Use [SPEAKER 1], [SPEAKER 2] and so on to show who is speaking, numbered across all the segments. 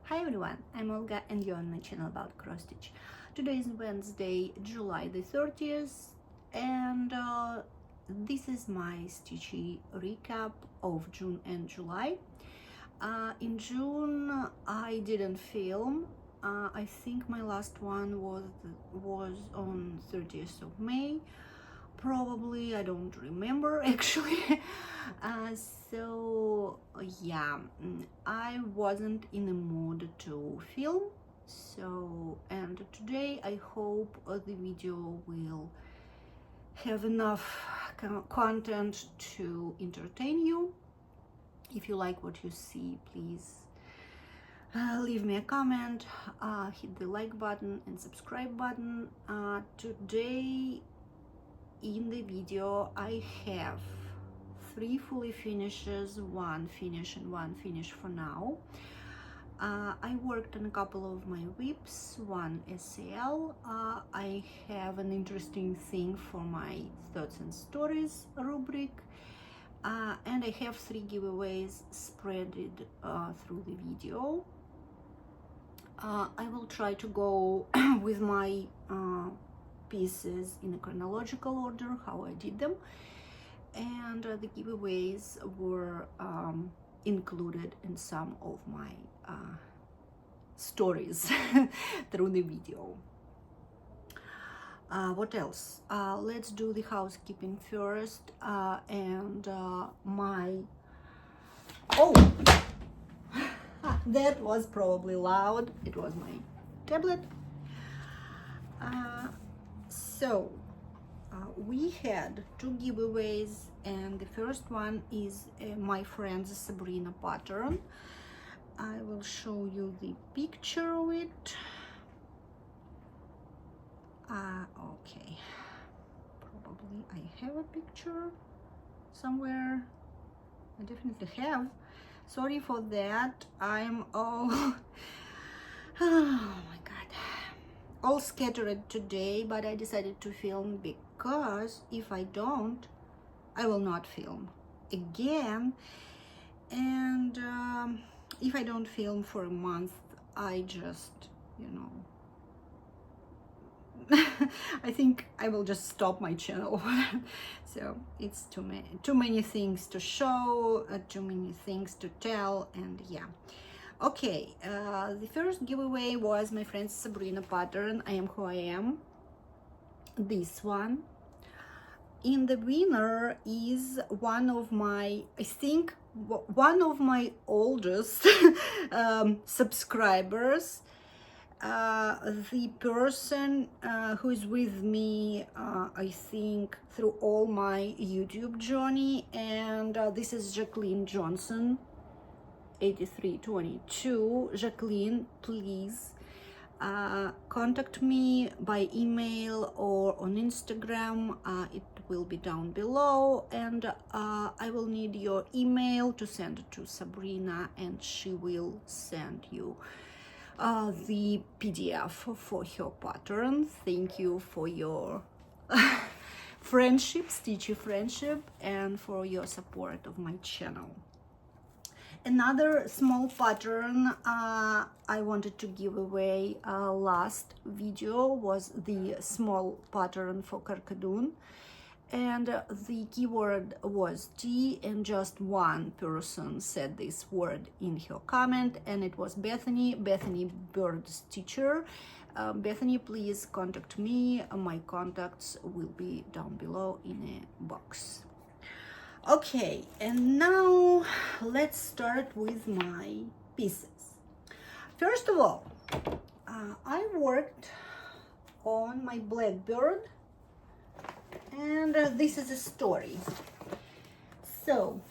[SPEAKER 1] Hi everyone, I'm Olga and you're on my channel about cross stitch. Today is Wednesday, July the 30th, and this is my stitchy recap of June and July. In June I didn't film. I think my last one was on 30th of May. Probably, I don't remember actually. So yeah, I wasn't in the mood to film, and today I hope the video will have enough content to entertain you. If you like what you see, please leave me a comment, hit the like button and subscribe button. Today in the video I have 3 fully finishes, 1 finish and 1 finish for now. I worked on a couple of my whips, 1 SAL. I have an interesting thing for my thoughts and stories rubric, and I have 3 giveaways spread through the video. I will try to go with my pieces in a chronological order, how I did them, and the giveaways were included in some of my stories through the video. What else? Let's do the housekeeping first, and that was probably loud. It was my tablet. So we had 2 giveaways, and the first one is my friend Sabrina pattern. I will show you the picture of it. Okay, probably I have a picture somewhere. I definitely have. Sorry for that. I'm all oh my god, all scattered today, but I decided to film because if I don't, I will not film again. And if I don't film for a month, I just, I think I will just stop my channel. So it's too many things to show, too many things to tell, and yeah. Okay, the first giveaway was my friend Sabrina pattern, I Am Who I Am, this one. In the winner is one of my, I think, one of my oldest subscribers. The person who is with me, I think, through all my YouTube journey, and this is Jacqueline Johnson, 8322. Jacqueline, please contact me by email or on Instagram. It will be down below, and I will need your email to send it to Sabrina, and she will send you the PDF for her pattern. Thank you for your friendship, stitchy friendship, and for your support of my channel. Another small pattern I wanted to give away last video was the small pattern for Carcadoon, and the keyword was tea, and just one person said this word in her comment, and it was Bethany Bird Stitcher. Bethany, please contact me. My contacts will be down below in a box. Okay, and now let's start with my pieces. First of all, I worked on my blackbird, and this is a story. So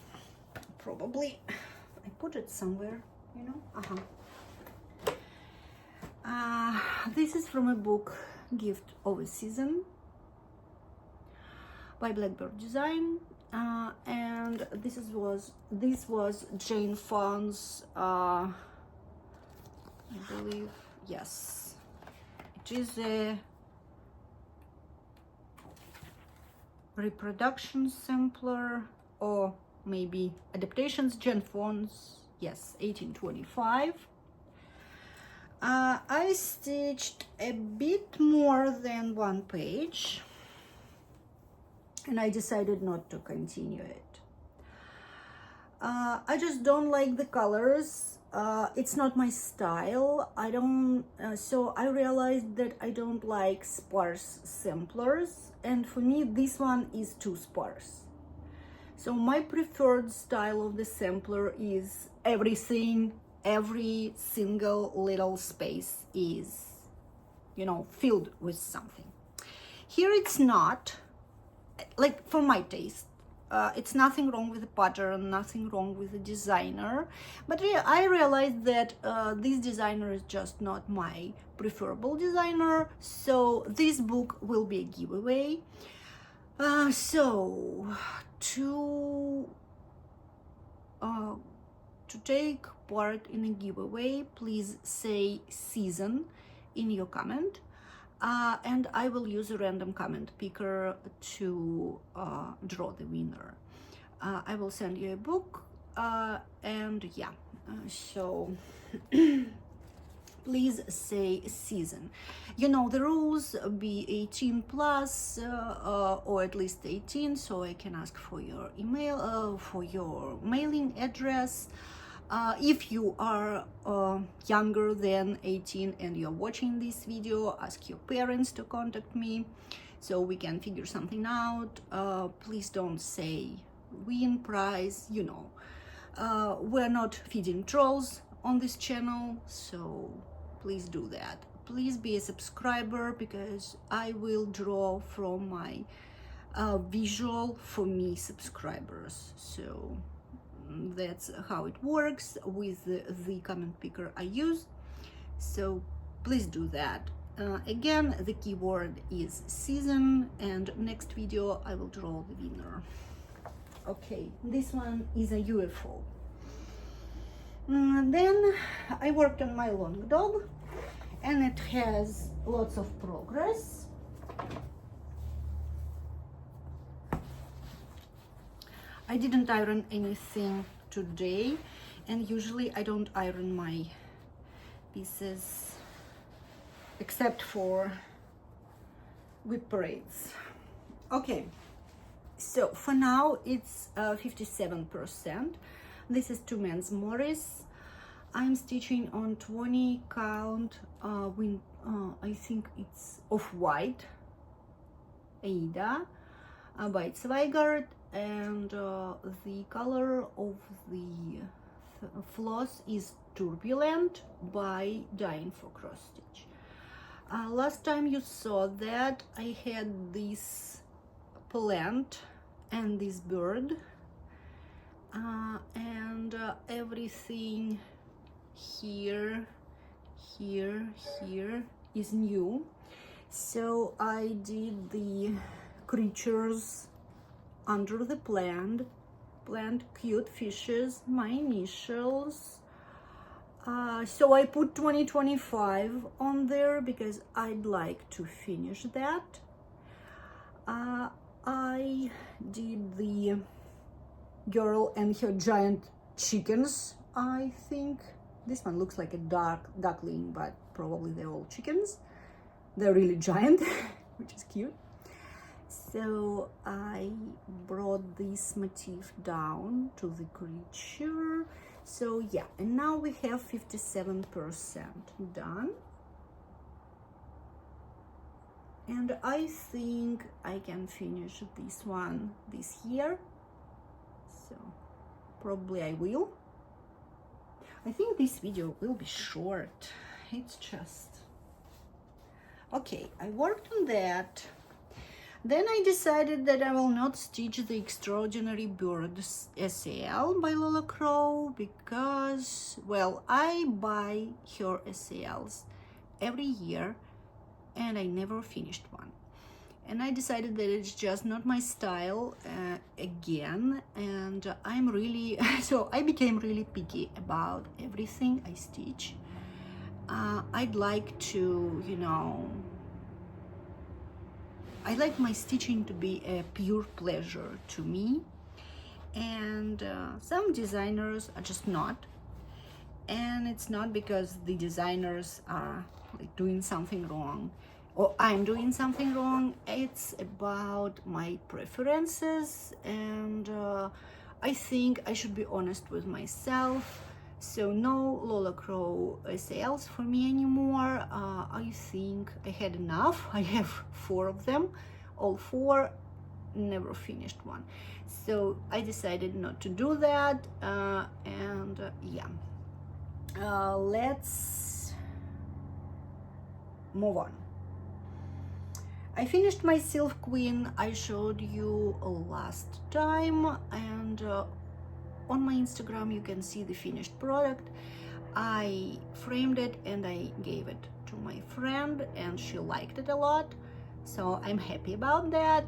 [SPEAKER 1] probably I put it somewhere, this is from a book, Gift of a Season by Blackbird Design. And this was Jane Fon's, I believe, yes, it is a reproduction sampler, or maybe adaptations. Jane Fon's, yes, 1825. I stitched a bit more than one page, and I decided not to continue it. I just don't like the colors. It's not my style. So I realized that I don't like sparse samplers, and for me this one is too sparse. So my preferred style of the sampler is everything, every single little space is, filled with something. Here it's not, like for my taste. It's nothing wrong with the pattern, nothing wrong with the designer, but I realized that this designer is just not my preferable designer, so this book will be a giveaway. So to take part in a giveaway, please say season in your comment. And I will use a random comment picker to draw the winner. I will send you a book, and yeah, so please say season. You know the rules, be 18 plus, or at least 18, so I can ask for your email, for your mailing address. If you are younger than 18 and you're watching this video, ask your parents to contact me so we can figure something out. Please don't say win prize, we're not feeding trolls on this channel, so please do that. Please be a subscriber, because I will draw from my visual for me subscribers. So that's how it works with the comment picker I use, so please do that. Again, the keyword is season, and next video I will draw the winner. Okay, this one is a UFO. Then I worked on my long dog, and it has lots of progress. I didn't iron anything today, and usually I don't iron my pieces except for whip parades. Okay, so for now it's 57%. This is 2 men's Morris. I'm stitching on 20 count I think it's off-white Aida by Zweigart, and the color of the floss is Turbulent by Dying for Cross Stitch. Last time you saw that I had this plant and this bird, and everything here is new. So I did the creatures under the plant cute fishes, my initials. So I put 2025 on there because I'd like to finish that. I did the girl and her giant chickens. I think this one looks like a duckling, but probably they're all chickens. They're really giant, which is cute. So I brought this motif down to the creature. So yeah, and now we have 57% done. And I think I can finish this one this year. So probably I will. I think this video will be short. It's just... Okay, I worked on that. Then I decided that I will not stitch the Extraordinary Bird SAL by Lola Crow because, well, I buy her SALs every year and I never finished one. And I decided that it's just not my style again, and I'm really, so I became really picky about everything I stitch. I'd like to, I like my stitching to be a pure pleasure to me, and some designers are just not. and it's not because the designers are like doing something wrong or I'm doing something wrong. It's about my preferences, and I think I should be honest with myself. So no Lola Crow sales for me anymore. I think I had enough. I have 4 of them, all 4, never finished one. So I decided not to do that, and yeah. Let's move on. I finished my Sylph Queen. I showed you last time, and on my Instagram you can see the finished product. I framed it and I gave it to my friend, and she liked it a lot, so I'm happy about that.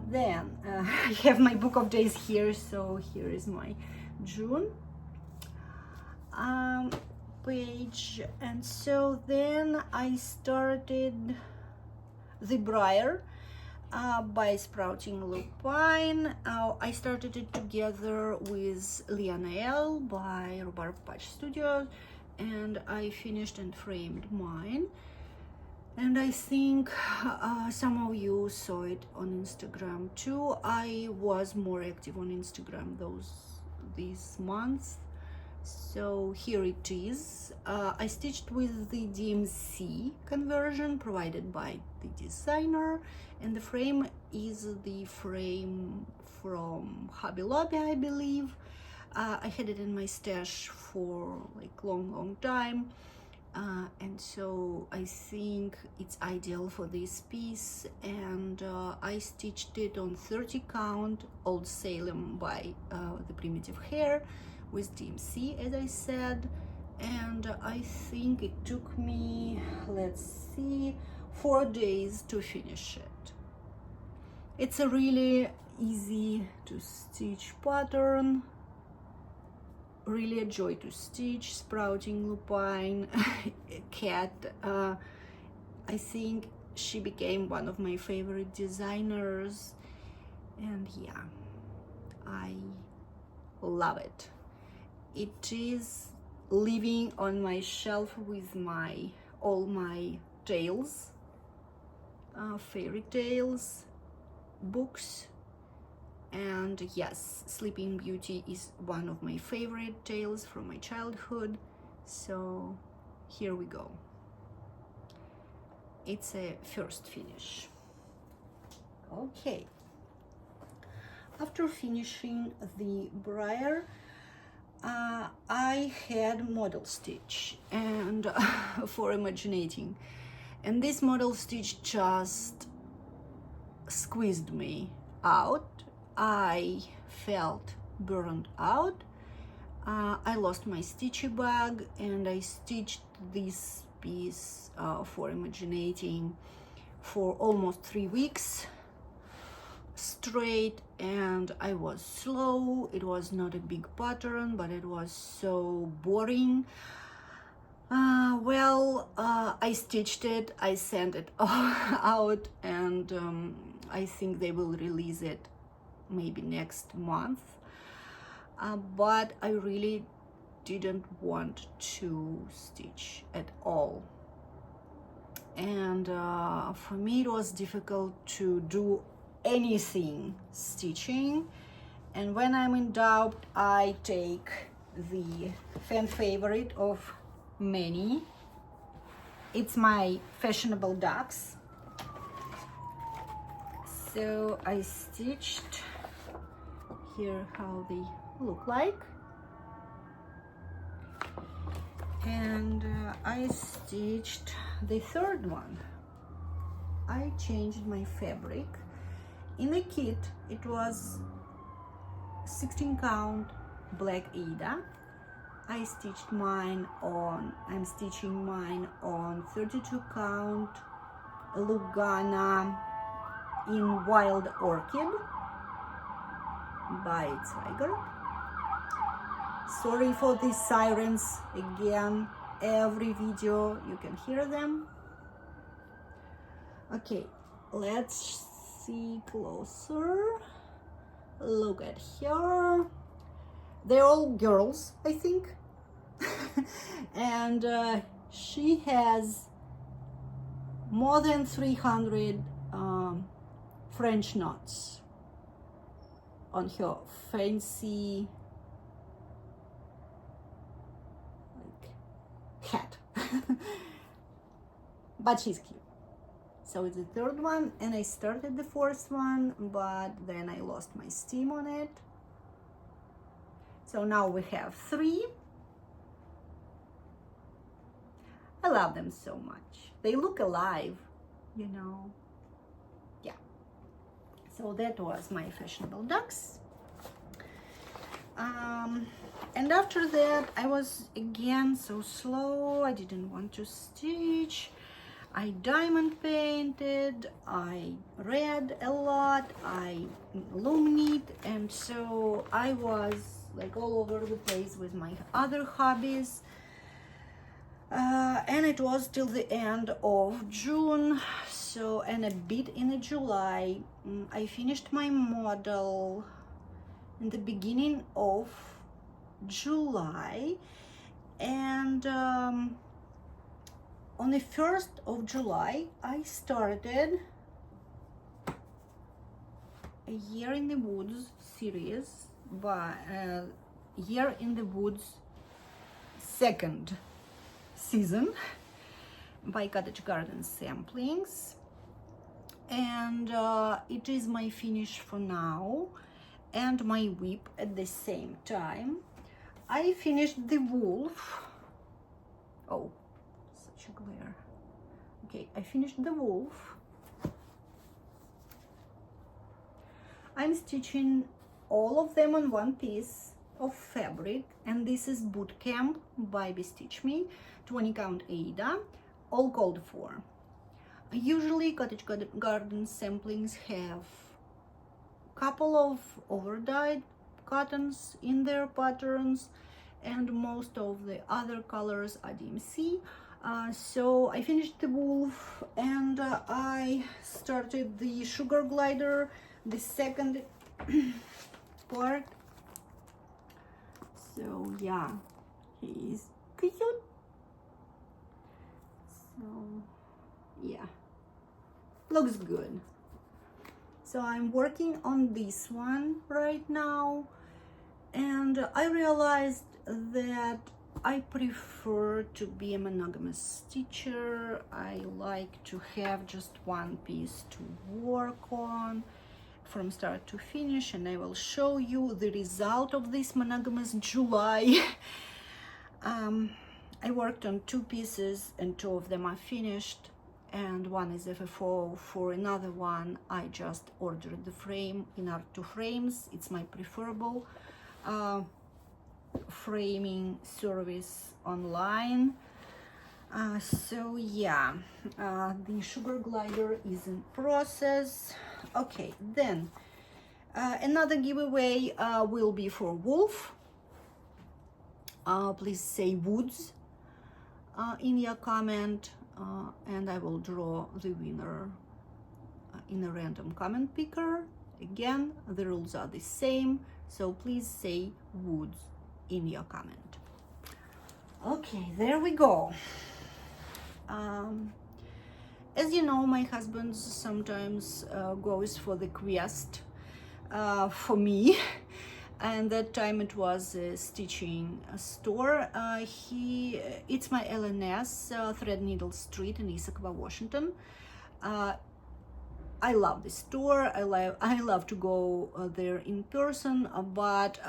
[SPEAKER 1] Then I have my book of days here, so here is my June page. And so then I started the Briar by Sprouting Lupine. I started it together with Liana L by Rhubarb Patch Studios, and I finished and framed mine. And I think some of you saw it on Instagram too. I was more active on Instagram these months. So here it is. I stitched with the DMC conversion provided by the designer, and the frame is the frame from Hobby Lobby, I believe. I had it in my stash for like long time, and so I think it's ideal for this piece. And I stitched it on 30 count Old Salem by the Primitive Hair with DMC, as I said, and I think it took me, let's see, 4 days to finish it. It's a really easy to stitch pattern, really a joy to stitch. Sprouting Lupine Cat, I think she became one of my favorite designers, and yeah, I love it. It is living on my shelf with all my tales, fairy tales books, and yes, Sleeping Beauty is one of my favorite tales from my childhood. So here we go. It's a first finish. Okay, after finishing the Briar, I had model stitch and for imaginating, and this model stitch just squeezed me out. I felt burned out. I lost my stitchy bag, and I stitched this piece for imaginating for almost 3 weeks straight, and I was slow. It was not a big pattern, but it was so boring. I stitched it, I sent it out, and I think they will release it maybe next month, but I really didn't want to stitch at all, and for me it was difficult to do anything stitching. And when I'm in doubt, I take the fan favorite of many. It's my Fashionable ducks. So I stitched here how they look like, and I stitched the third one. I changed my fabric. In the kit it was 16 count Black Ada. I'm stitching mine on 32 count Lugana in Wild Orchid by Tiger. Sorry for these sirens again, every video you can hear them. Okay, let's see closer. Look at here. They're all girls, I think. And she has more than 300 French knots on her fancy hat. But she's cute. So it's the third one, and I started the fourth one, but then I lost my steam on it. So now we have 3. I love them so much. They look alive, you know. Yeah. So that was my fashionable ducks. And after that, I was again so slow. I didn't want to stitch. I diamond painted, I read a lot, I illuminate, and so I was like all over the place with my other hobbies. And it was till the end of June, so, and a bit in July. I finished my model in the beginning of July, and on the 1st of July, I started a Year in the Woods series, by Year in the Woods second season by Cottage Garden Samplings, and it is my finish for now and my whip at the same time. I finished the wolf. Oh, such a glare. Okay, I finished the wolf. I'm stitching all of them on one piece of fabric, and this is Boot Camp by Bestitch Me, 20 count Ada, all called for. Usually Cottage Garden Samplings have couple of overdyed cottons in their patterns, and most of the other colors are DMC. So I finished the wolf, and I started the sugar glider, the second part. So yeah, he's cute. So yeah, looks good. So I'm working on this one right now, and I realized that I prefer to be a monogamous stitcher. I like to have just one piece to work on from start to finish, and I will show you the result of this monogamous July. I worked on 2 pieces, and 2 of them are finished, and one is FFO. For another one, I just ordered the frame in Art2 Frames. It's my preferable framing service online. So yeah, the sugar glider is in process. Okay, then another giveaway will be for wolf. Please say woods in your comment, and I will draw the winner in a random comment picker. Again, the rules are the same, so please say woods in your comment. Okay, there we go. As you know, my husband sometimes goes for the quest for me, and that time it was a stitching store. It's my LNS, Threadneedle Street in Issaquah, Washington. I love the store. I love to go there in person, but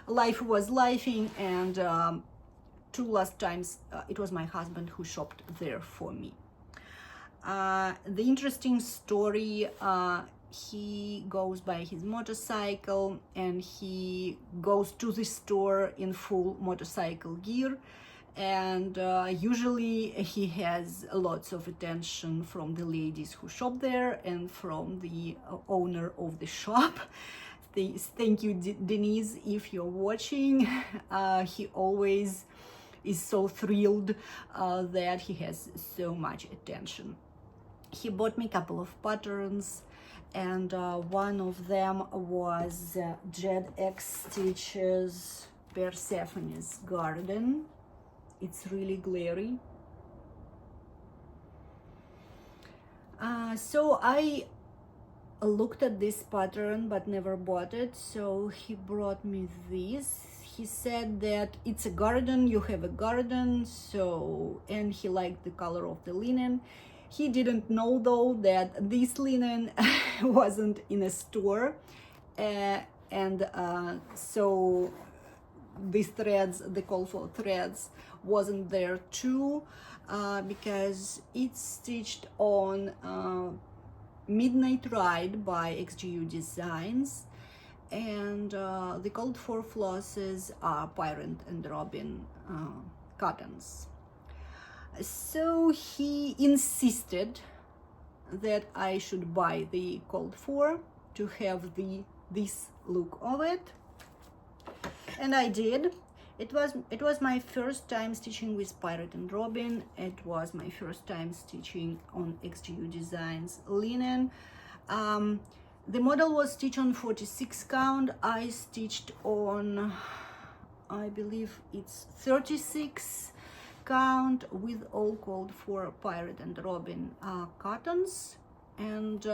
[SPEAKER 1] life was lifing, and 2 last times it was my husband who shopped there for me. The interesting story, he goes by his motorcycle, and he goes to the store in full motorcycle gear, and usually he has lots of attention from the ladies who shop there and from the owner of the shop. Thank you, Denise, if you're watching. He always is so thrilled that he has so much attention. He bought me a couple of patterns, and one of them was Jed X Stitches Persephone's Garden. it's really glary. So I looked at this pattern but never bought it, so he brought me this. He said that it's a garden, you have a garden, so, and he liked the color of the linen. He didn't know though that this linen wasn't in a store, so these threads, the colorful threads, wasn't there too, because it's stitched on Midnight Ride by XGU Designs, and the called for flosses are Pirate and Robin cottons. So he insisted that I should buy the called for to have this look of it, and I did. It was my first time stitching with Pirate and Robin. It was my first time stitching on XGU Designs linen. The model was stitched on 46 count. I stitched on, I believe it's 36 count with all called for Pirate and Robin cottons, and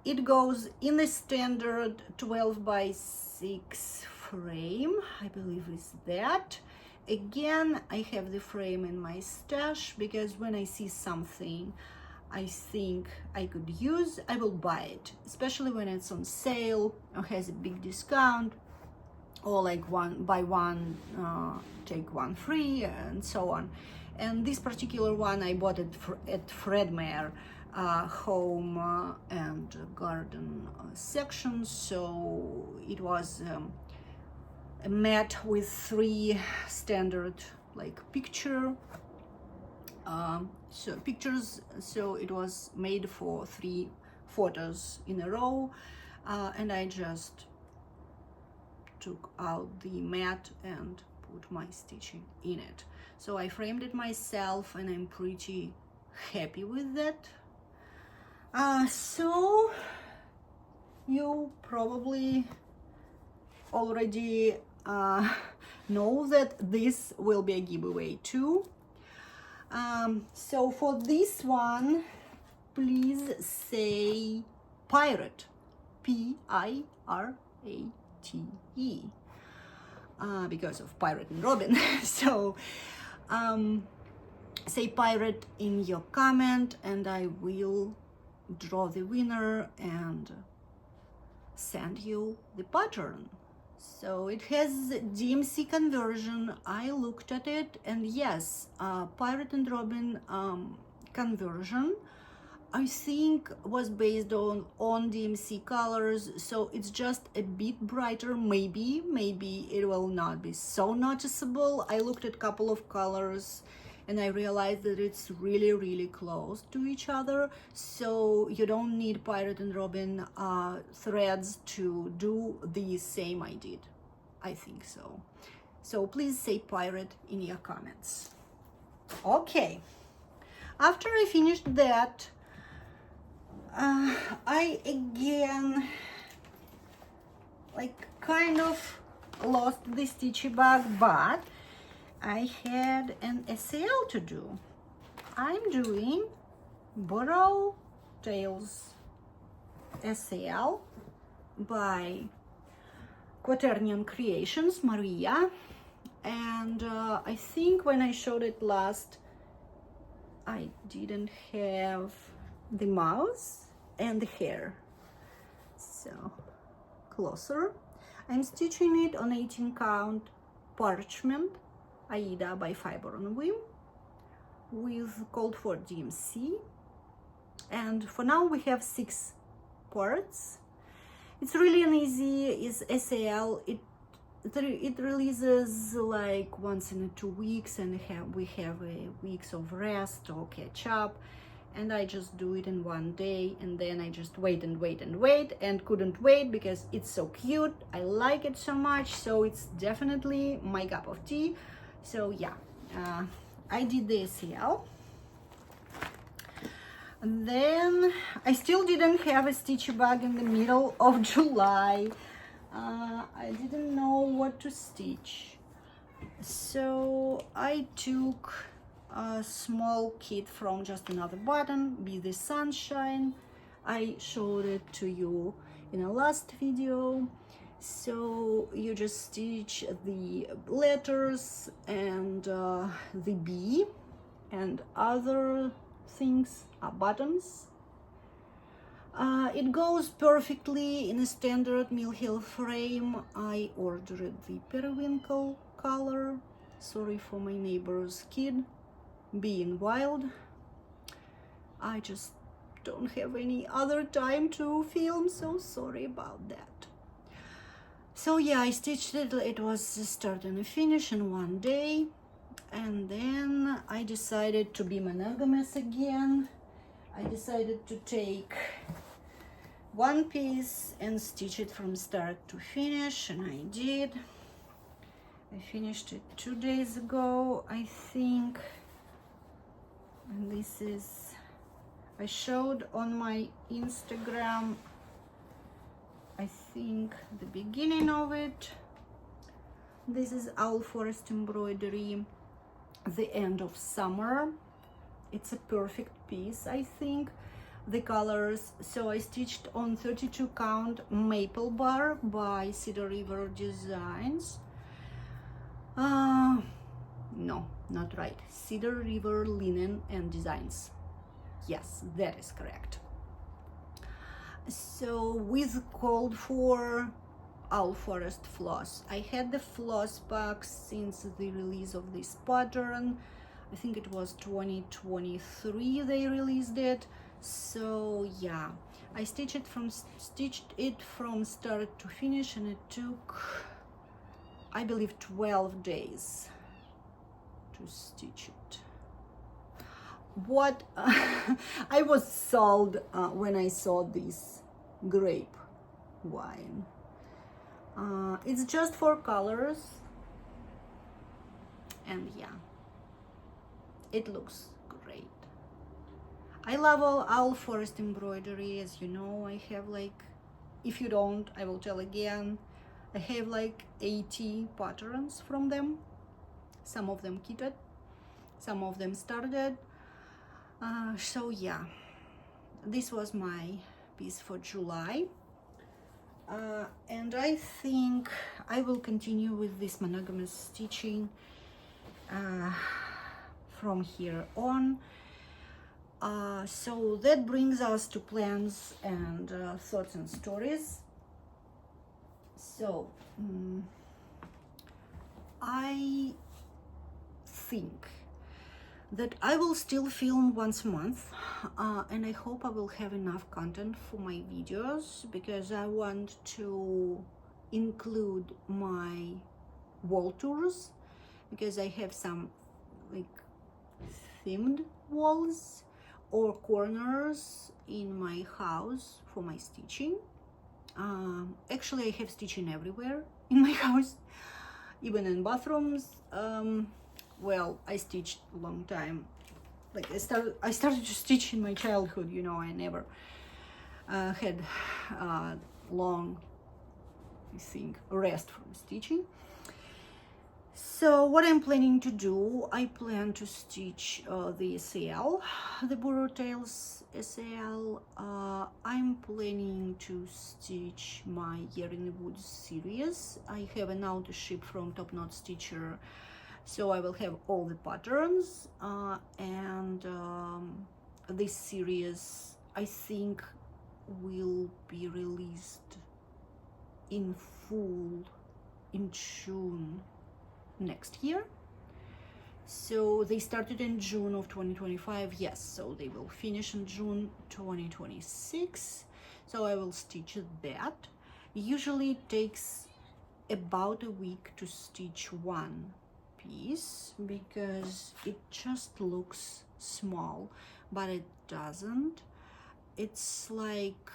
[SPEAKER 1] it goes in the standard 12 by 6 frame, I believe is that. Again, I have the frame in my stash because when I see something I think I could use, I will buy it, especially when it's on sale or has a big discount, or like buy one take one free and so on. And this particular one I bought it at Fredmere home and garden section, so it was a mat with 3 standard like pictures, so it was made for 3 photos in a row, and I just took out the mat and put my stitching in it. So I framed it myself and I'm pretty happy with that. So you probably already know that this will be a giveaway too. So for this one, please say pirate, P-I-R-A-T-E, because of Pirate and Robin. So say pirate in your comment and I will draw the winner and send you the pattern. So it has DMC conversion. I looked at it, and yes, Pirate and Robin conversion I think was based on DMC colors, so it's just a bit brighter. Maybe it will not be so noticeable. I looked at a couple of colors and I realized that it's really close to each other, so you don't need Pirate and Robin threads to do the same I did. I think so. So please say pirate in your comments. Okay, after I finished that, I again like kind of lost the stitchy bug, but I had an SAL to do. I'm doing Burrow Tales SAL by Quaternion Creations, Maria, and I think when I showed it last I didn't have the mouse and the hair, so closer. I'm stitching it on 18 count parchment Aida by Fiber on Whim with called for DMC, and for now we have 6 parts. It's really an easy is SAL. It releases like once in 2 weeks, and we have a weeks of rest or catch up, and I just do it in one day, and then I just wait and couldn't wait because it's so cute. I like it so much, so it's definitely my cup of tea. So yeah, I did the SAL. And then I still didn't have a stitchy bug in the middle of July. I didn't know what to stitch. So I took a small kit from Just Another Button, Be the Sunshine. I showed it to you in a last video. So you just stitch the letters and the B, and other things are buttons. It goes perfectly in a standard Mill Hill frame. I ordered the periwinkle color. Sorry for my neighbor's kid being wild. I just don't have any other time to film, so sorry about that. So yeah, I stitched it. It was a start and a finish in one day, and then I decided to be monogamous again. I decided to take one piece and stitch it from start to finish, and I did. I finished it 2 days ago, I think. And this is, I showed on my Instagram, I think, the beginning of it. This is Owl Forest embroidery, the end of summer. It's a perfect piece, I think. The colors, so I stitched on 32 count maple bar by Cedar River Designs. No, not right. Cedar River Linen and Designs. Yes, that is correct. So with called for Owl Forest floss. I had the floss box since the release of this pattern. I think it was 2023 they released it. So yeah, I stitched it from start to finish, and it took, I believe, 12 days to stitch it. What I was sold when I saw this grape wine. It's just 4 colors, and yeah, it looks great. I love all Owl Forest embroidery. As you know, I have like, if you don't, I will tell again, I have like 80 patterns from them. Some of them kitted, some of them started. So yeah, this was my piece for July. And I think I will continue with this monogamous stitching from here on. So that brings us to plans and thoughts and stories. So I think that I will still film once a month, and I hope I will have enough content for my videos, because I want to include my wall tours, because I have some like themed walls or corners in my house for my stitching. Actually, I have stitching everywhere in my house, even in bathrooms. Well, I stitched a long time. Like I started to stitch in my childhood. You know, I never had long, I think, rest from stitching. So what I'm planning to do, I plan to stitch the SAL, the Burrow Tales SAL. I'm planning to stitch my Year in the Woods series. I have an auto ship from Top Knot Stitcher, so I will have all the patterns, and this series, I think, will be released in full in June next year. So they started in June of 2025, yes, so they will finish in June 2026. So I will stitch that. Usually it takes about a week to stitch one piece, because it just looks small, but it doesn't. It's like,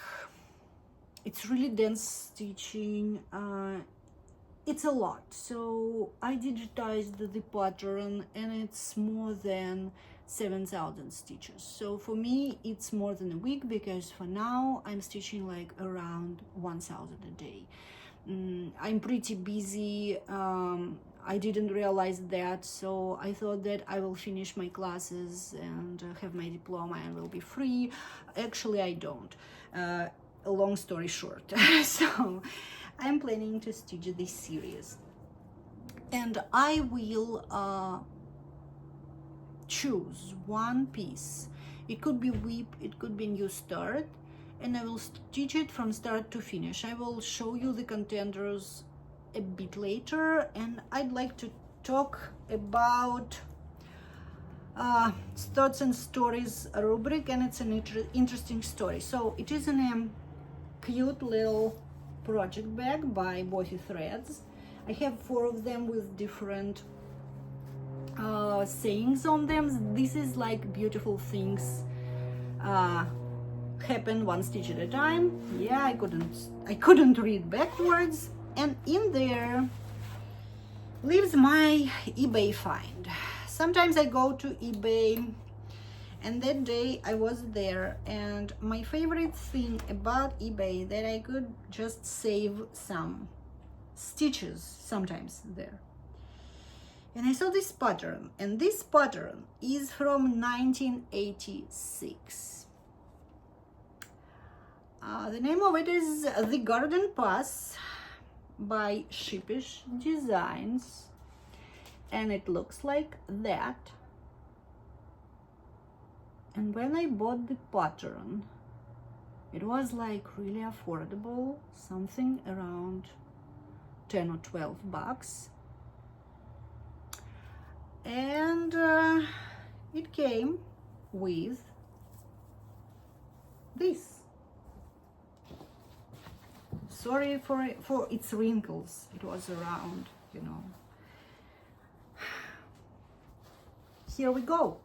[SPEAKER 1] it's really dense stitching. It's a lot. So I digitized the pattern, and it's more than 7,000 stitches. So for me, it's more than a week, because for now I'm stitching like around 1,000 a day. I'm pretty busy. I didn't realize that, so I thought that I will finish my classes and have my diploma and will be free. Actually, I don't. A long story short. So I'm planning to stitch this series, and I will choose one piece. It could be whip, it could be new start, and I will stitch it from start to finish. I will show you the contenders a bit later, and I'd like to talk about thoughts and stories rubric, and it's an interesting story. So it is in a cute little project bag by Bothy Threads. I have 4 of them with different sayings on them. This is like beautiful things happen one stitch at a time. Yeah, I couldn't read backwards. And in there lives my eBay find. Sometimes I go to eBay, and that day I was there, and my favorite thing about eBay that I could just save some stitches sometimes there. And I saw this pattern, and this pattern is from 1986. The name of it is The Garden Pass by Sheepish Designs, and it looks like that. And when I bought the pattern, it was like really affordable, something around 10 or 12 bucks. And it came with this. Sorry for its wrinkles, it was around, you know. Here we go.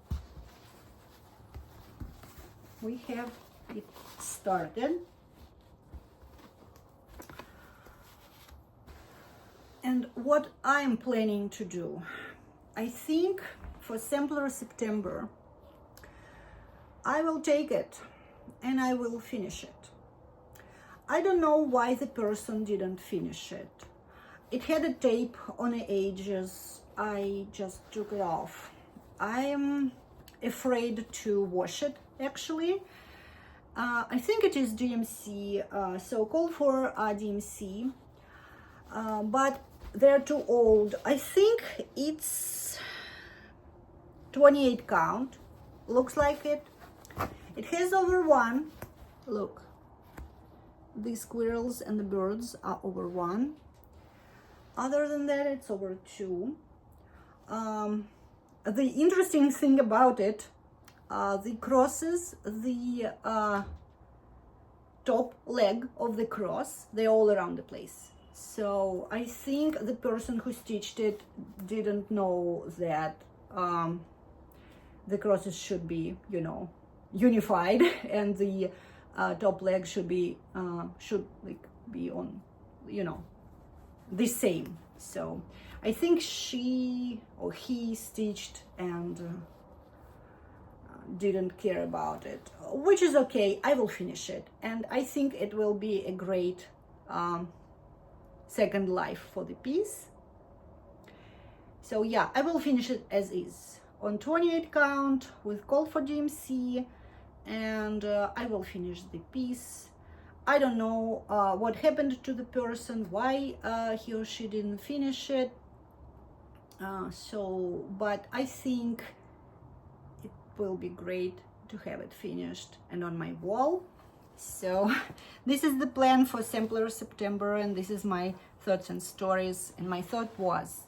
[SPEAKER 1] We have it started. And what I'm planning to do, I think for Sampler September, I will take it and I will finish it. I don't know why the person didn't finish it. It had a tape on the edges. I just took it off. I'm afraid to wash it, actually. I think it is DMC, so call for DMC, but they're too old. I think it's 28 count, looks like it. It has over 1, look. The squirrels and the birds are over 1. Other than that, it's over 2. The interesting thing about it, the crosses, the top leg of the cross, they're all around the place. So I think the person who stitched it didn't know that the crosses should be, you know, unified, and the top leg should be be on, you know, the same. So I think she or he stitched and didn't care about it, which is okay. I will finish it, and I think it will be a great second life for the piece. So yeah, I will finish it as is on 28 count with call for DMC, and I will finish the piece. I don't know what happened to the person, why he or she didn't finish it. But I think it will be great to have it finished and on my wall. So this is the plan for Sampler September, and this is my thoughts and stories. And my thought was,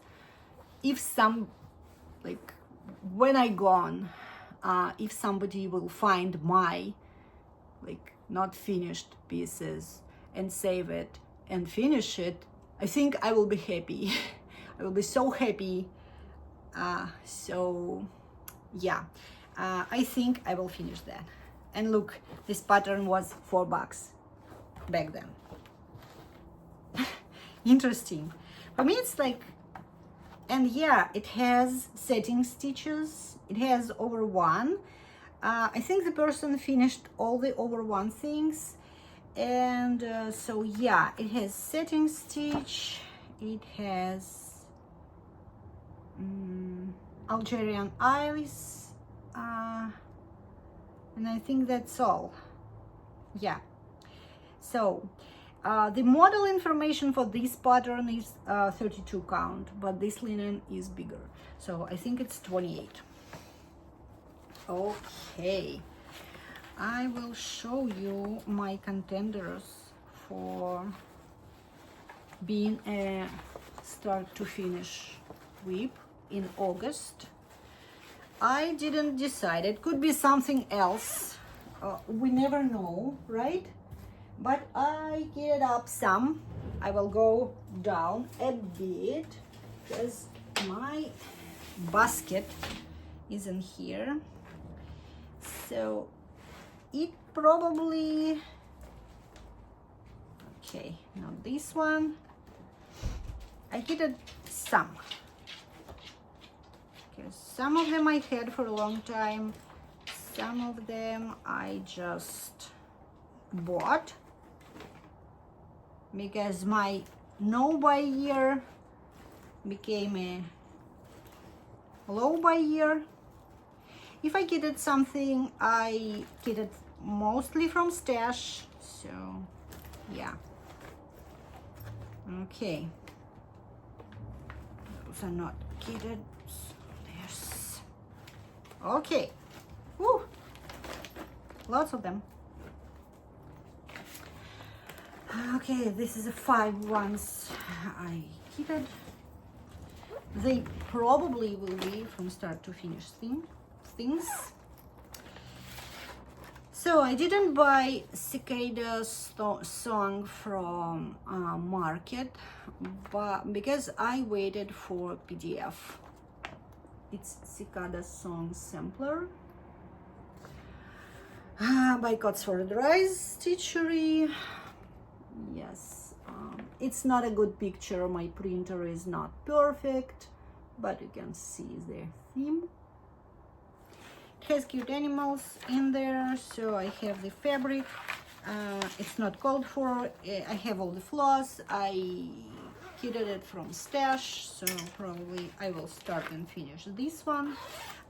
[SPEAKER 1] if when I gone, if somebody will find my not finished pieces and save it and finish it, I think I will be happy. I will be so happy. So yeah, I think I will finish that. And look, this pattern was $4 back then. Interesting. For me, it's like, and yeah, it has setting stitches. It has over 1. I think the person finished all the over 1 things. And so yeah, it has setting stitch. It has Algerian iris, and I think that's all. Yeah, so the model information for this pattern is 32 count, but this linen is bigger, so I think it's 28. Okay, I will show you my contenders for being a start to finish whip in August. I didn't decide, it could be something else, we never know, right? But I get up some. I will go down a bit because my basket isn't here, so it probably, okay, not this one. I get some, because some of them I had for a long time, some of them I just bought because my no buy year became a low buy year. If I get something, I get it mostly from stash, so yeah. Okay, those are not kitted, so there's, okay. Woo. Lots of them. Okay, this is a 5 ones I kitted. They probably will be from start to finish things. So I didn't buy Cicada song from market, but because I waited for PDF. It's Cicada song sampler by Cotswold Rise Stitchery. Yes, it's not a good picture. My printer is not perfect, but you can see the theme. It has cute animals in there, so I have the fabric. It's not called for. I have all the floss. I kitted it from stash, so probably I will start and finish this one.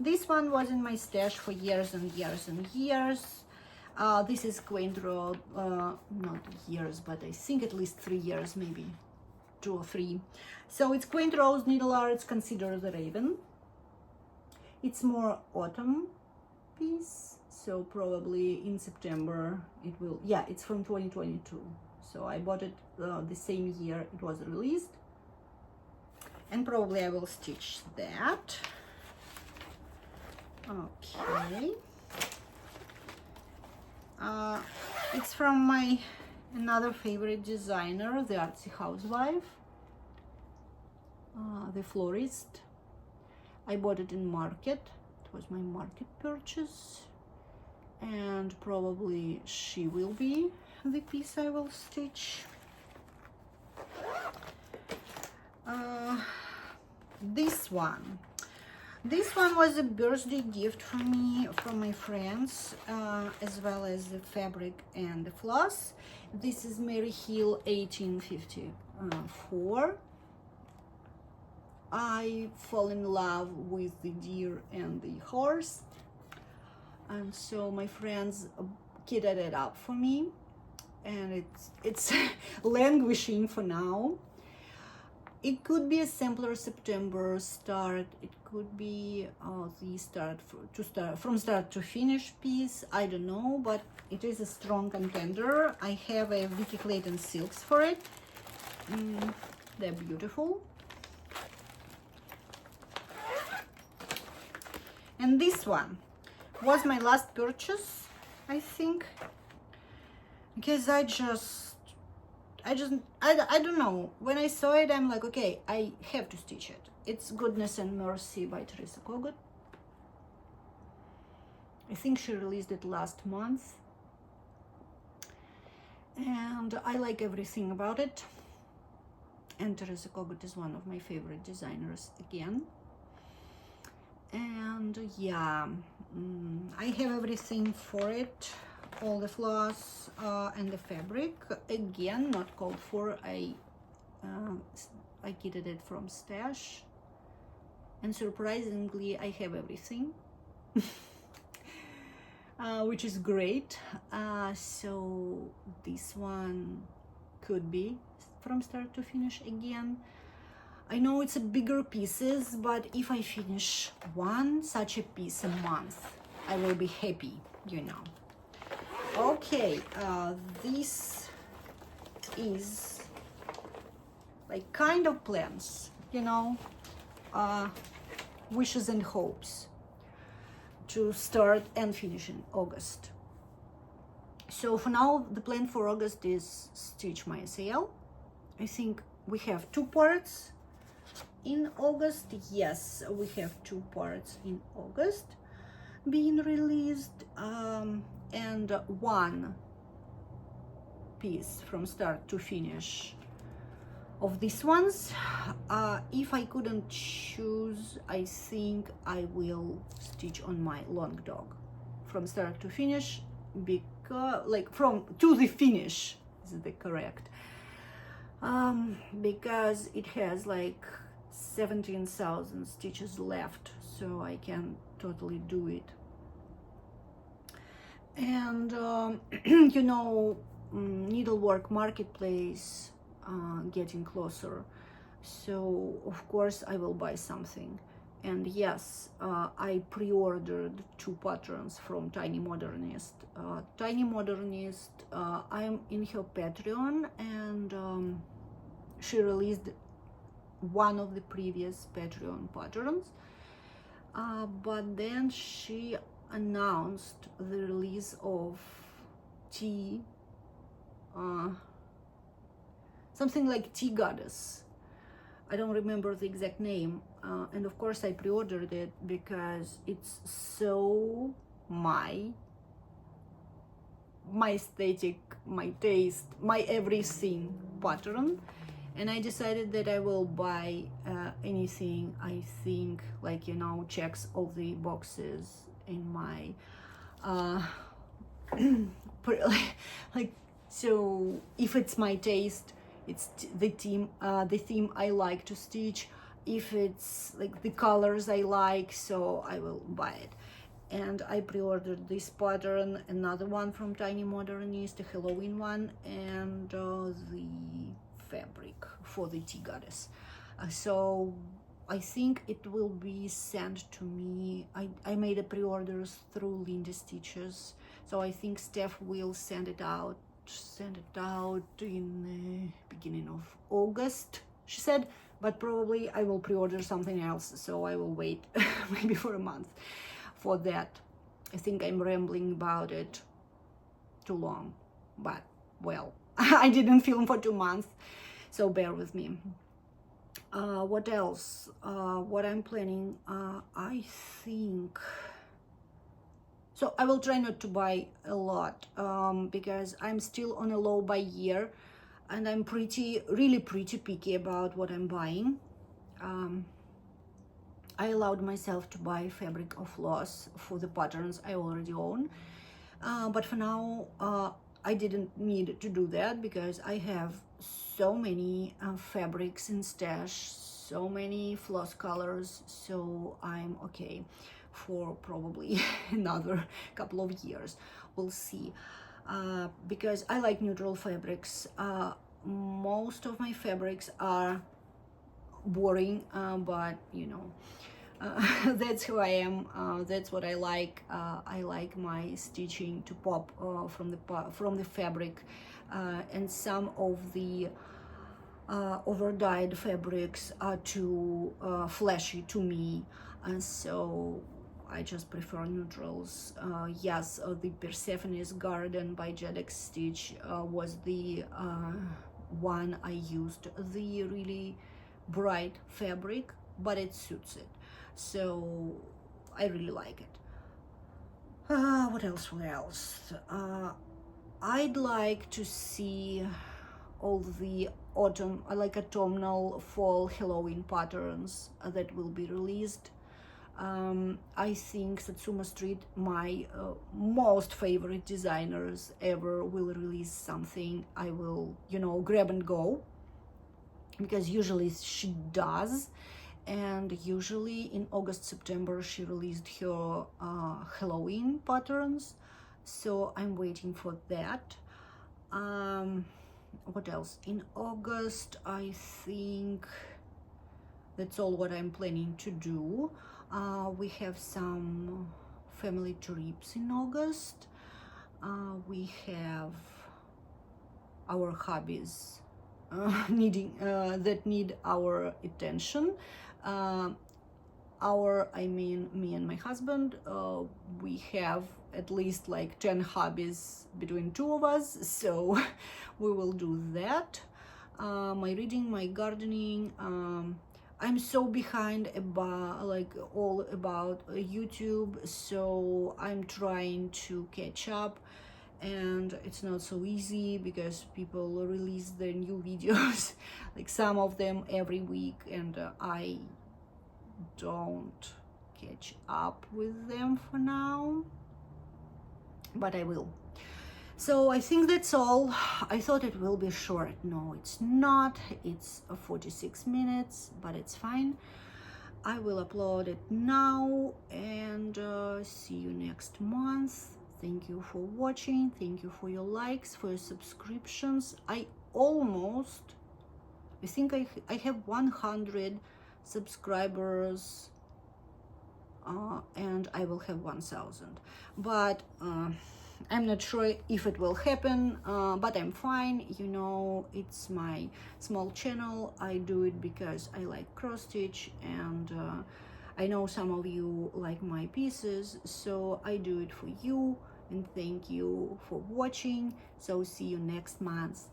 [SPEAKER 1] This one was in my stash for years and years and years. This is Quaint Road, not years, but I think at least 3 years, maybe 2 or 3. So it's Quaint Rose Needle Arts, consider the Raven. It's more autumn piece, so probably in September it will, yeah, it's from 2022. So I bought it the same year it was released, and probably I will stitch that. Okay. It's from my another favorite designer, the Artsy Housewife, the florist. I bought it in market. It was my market purchase, and probably she will be the piece I will stitch. This one was a birthday gift for me from my friends, as well as the fabric and the floss. This is Mary Hill 1854. I fall in love with the deer and the horse, and so my friends kitted it up for me, and it's languishing for now. It could be a simpler September start. It could be the from start to finish piece. I don't know, but it is a strong contender. I have a Vicky Clayton silks for it. They're beautiful. And this one was my last purchase, I think, because I don't know, when I saw it I'm like, okay, I have to stitch it. It's Goodness and Mercy by Teresa Kogut. I think she released it last month, and I like everything about it, and Teresa Kogut is one of my favorite designers again. And yeah, I have everything for it, all the floss and the fabric. Again, not called for. I kitted it from stash. and surprisingly I have everything. Which is great. So this one could be from start to finish again. I know it's a bigger pieces, but if I finish one such a piece a month, I will be happy, you know. Okay, this is like kind of plans, you know, wishes and hopes to start and finish in August. So for now, the plan for August is stitch my SAL. I think we have 2 parts in August. Yes, we have 2 parts in August being released, and 1 piece from start to finish of these ones. If I couldn't choose, I think I will stitch on my long dog from start to finish, because like from to the finish is the correct, because it has like 17,000 stitches left, so I can totally do it. And you know, needlework marketplace getting closer, so of course I will buy something. And yes, I pre-ordered 2 patterns from Tiny Modernist. Tiny Modernist, I'm in her Patreon, and she released one of the previous Patreon patterns, but then she announced the release of something like Tea Goddess. I don't remember the exact name, and of course I pre-ordered it because it's so my aesthetic, my taste, my everything pattern. And I decided that I will buy anything I think, like, you know, checks all the boxes in my like, so if it's my taste, it's the theme I like to stitch. If it's like the colors I like, so I will buy it. And I pre-ordered this pattern, another one from Tiny Modernist, a Halloween one, and the fabric for the Tea Goddess. So I think it will be sent to me. I made a pre-orders through Linda Stitches, so I think Steph will send it out in the beginning of August, she said, but probably I will pre-order something else, so I will wait maybe for a month for that. I think I'm rambling about it too long, but well, I didn't film for 2 months, so bear with me. What else? What I'm planning, I think, so I will try not to buy a lot, because I'm still on a low buy year, and I'm really pretty picky about what I'm buying. I allowed myself to buy fabric of loss for the patterns I already own, but for now I didn't need to do that because I have so many fabrics in stash, so many floss colors, so I'm okay for probably another couple of years. We'll see, because I like neutral fabrics. Most of my fabrics are boring, but you know, that's who I am. That's what I like. I like my stitching to pop from the fabric, and some of the over-dyed fabrics are too flashy to me, and so I just prefer neutrals. Yes, the Persephone's Garden by Jedex Stitch was the one I used, the really bright fabric, but it suits it, so I really like it. What else? I'd like to see all the autumn, like autumnal, fall, Halloween patterns that will be released. I think Satsuma Street, my most favorite designers ever, will release something. I will, you know, grab and go, because usually she does, and usually in August, September she released her Halloween patterns, so I'm waiting for that. What else? In August, I think that's all what I'm planning to do. We have some family trips in August. We have our hobbies that need our attention. I mean me and my husband, we have at least like 10 hobbies between two of us, so we will do that. My reading, my gardening. I'm so behind about all about YouTube, so I'm trying to catch up, and it's not so easy because people release their new videos like some of them every week, and I don't catch up with them for now, but I will. So I think that's all. I thought it will be short. No, it's not. It's 46 minutes, but it's fine. I will upload it now, and see you next month. Thank you for watching. Thank you for your likes, for your subscriptions. I think I have 100 subscribers, and I will have 1,000, but I'm not sure if it will happen, but I'm fine. You know, it's my small channel. I do it because I like cross stitch, and I know some of you like my pieces, so I do it for you, and thank you for watching. So see you next month.